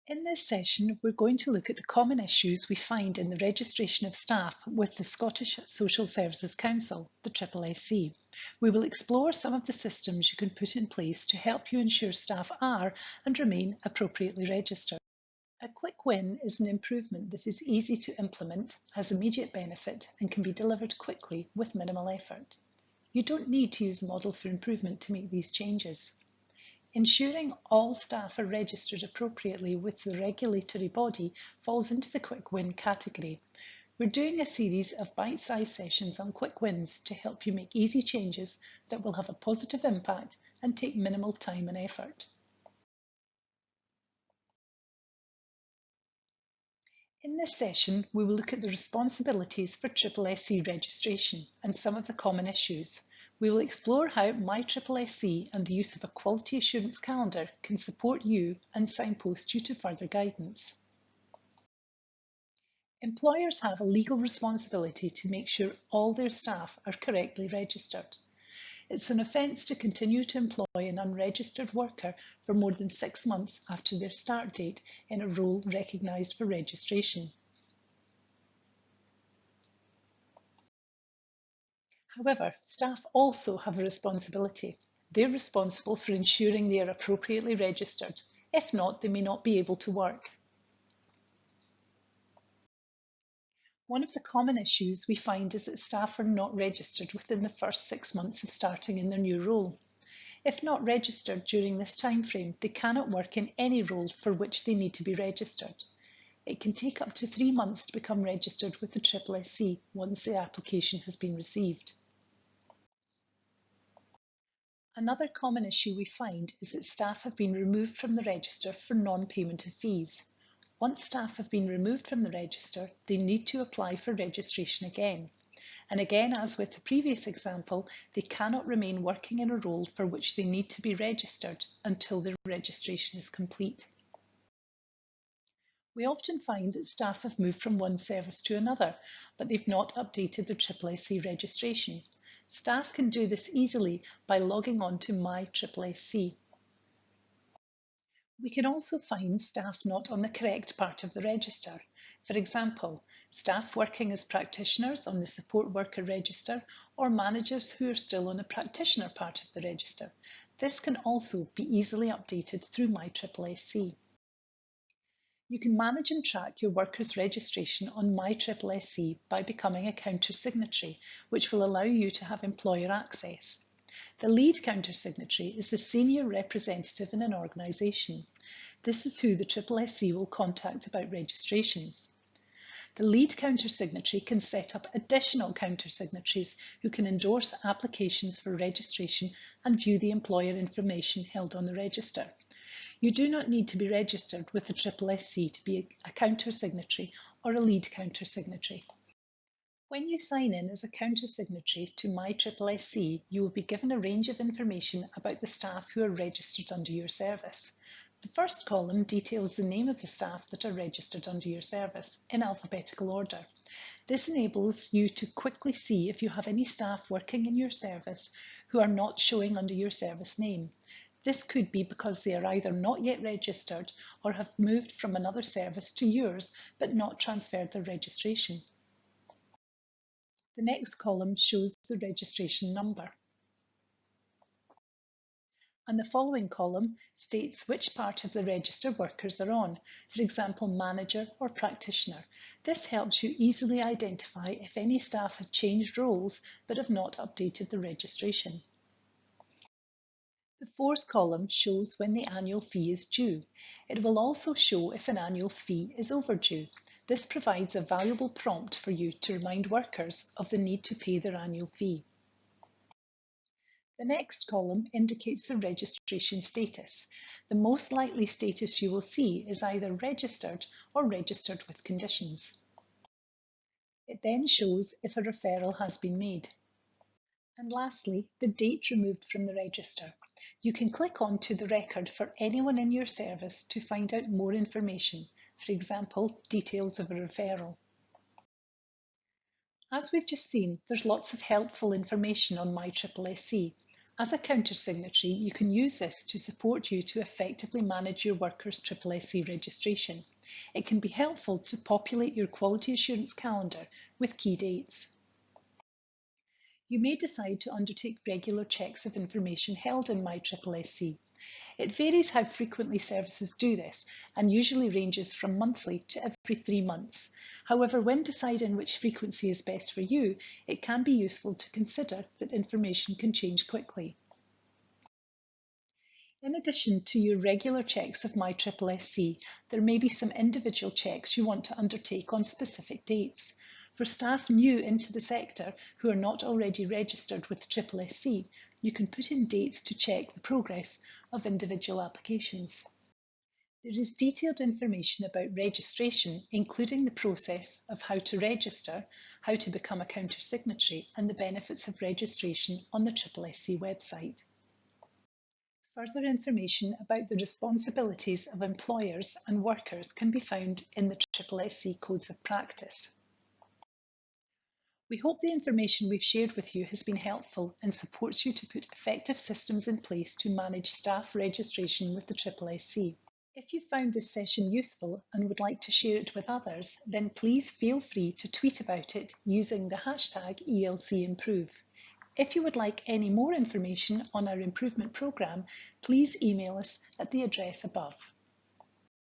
In this session, we're going to look at the common issues we find in the registration of staff with the Scottish Social Services Council, the SSSC. We will explore some of the systems you can put in place to help you ensure staff are and remain appropriately registered. A quick win is an improvement that is easy to implement, has immediate benefit, and can be delivered quickly with minimal effort. You don't need to use the model for improvement to make these changes. Ensuring all staff are registered appropriately with the regulatory body falls into the quick win category. We're doing a series of bite-sized sessions on quick wins to help you make easy changes that will have a positive impact and take minimal time and effort. In this session, we will look at the responsibilities for SSSC registration and some of the common issues. We will explore how MySSSC and the use of a quality assurance calendar can support you and signpost you to further guidance. Employers have a legal responsibility to make sure all their staff are correctly registered. It's an offence to continue to employ an unregistered worker for more than 6 months after their start date in a role recognised for registration. However, staff also have a responsibility. They're responsible for ensuring they are appropriately registered. If not, they may not be able to work. One of the common issues we find is that staff are not registered within the first 6 months of starting in their new role. If not registered during this timeframe, they cannot work in any role for which they need to be registered. It can take up to 3 months to become registered with the SSSC once the application has been received. Another common issue we find is that staff have been removed from the register for non-payment of fees. Once staff have been removed from the register, they need to apply for registration again. And again, as with the previous example, they cannot remain working in a role for which they need to be registered until their registration is complete. We often find that staff have moved from one service to another, but they've not updated their SSSC registration. Staff can do this easily by logging on to MySSSC. We can also find staff not on the correct part of the register. For example, staff working as practitioners on the support worker register or managers who are still on the practitioner part of the register. This can also be easily updated through MySSSC. You can manage and track your workers' registration on MySSSC by becoming a counter-signatory, which will allow you to have employer access. The lead counter-signatory is the senior representative in an organisation. This is who the SSSC will contact about registrations. The lead counter-signatory can set up additional counter-signatories who can endorse applications for registration and view the employer information held on the register. You do not need to be registered with the SSSC to be a counter-signatory or a lead counter-signatory. When you sign in as a counter-signatory to MySSSC, you will be given a range of information about the staff who are registered under your service. The first column details the name of the staff that are registered under your service in alphabetical order. This enables you to quickly see if you have any staff working in your service who are not showing under your service name. This could be because they are either not yet registered or have moved from another service to yours but not transferred their registration. The next column shows the registration number. And the following column states which part of the register workers are on, for example, manager or practitioner. This helps you easily identify if any staff have changed roles but have not updated the registration. The fourth column shows when the annual fee is due. It will also show if an annual fee is overdue. This provides a valuable prompt for you to remind workers of the need to pay their annual fee. The next column indicates the registration status. The most likely status you will see is either registered or registered with conditions. It then shows if a referral has been made. And lastly, the date removed from the register. You can click onto the record for anyone in your service to find out more information, for example, details of a referral. As we've just seen, there's lots of helpful information on MySSSC. As a counter-signatory, you can use this to support you to effectively manage your workers' SSSC registration. It can be helpful to populate your quality assurance calendar with key dates. You may decide to undertake regular checks of information held in MySSSC. It varies how frequently services do this and usually ranges from monthly to every 3 months. However, when deciding which frequency is best for you, it can be useful to consider that information can change quickly. In addition to your regular checks of MySSSC, there may be some individual checks you want to undertake on specific dates. For staff new into the sector who are not already registered with SSSC, you can put in dates to check the progress of individual applications. There is detailed information about registration, including the process of how to register, how to become a counter-signatory, and the benefits of registration on the SSSC website. Further information about the responsibilities of employers and workers can be found in the SSSC Codes of Practice. We hope the information we've shared with you has been helpful and supports you to put effective systems in place to manage staff registration with the SSSC. If you found this session useful and would like to share it with others, then please feel free to tweet about it using the hashtag ELCimprove. If you would like any more information on our improvement programme, please email us at the address above.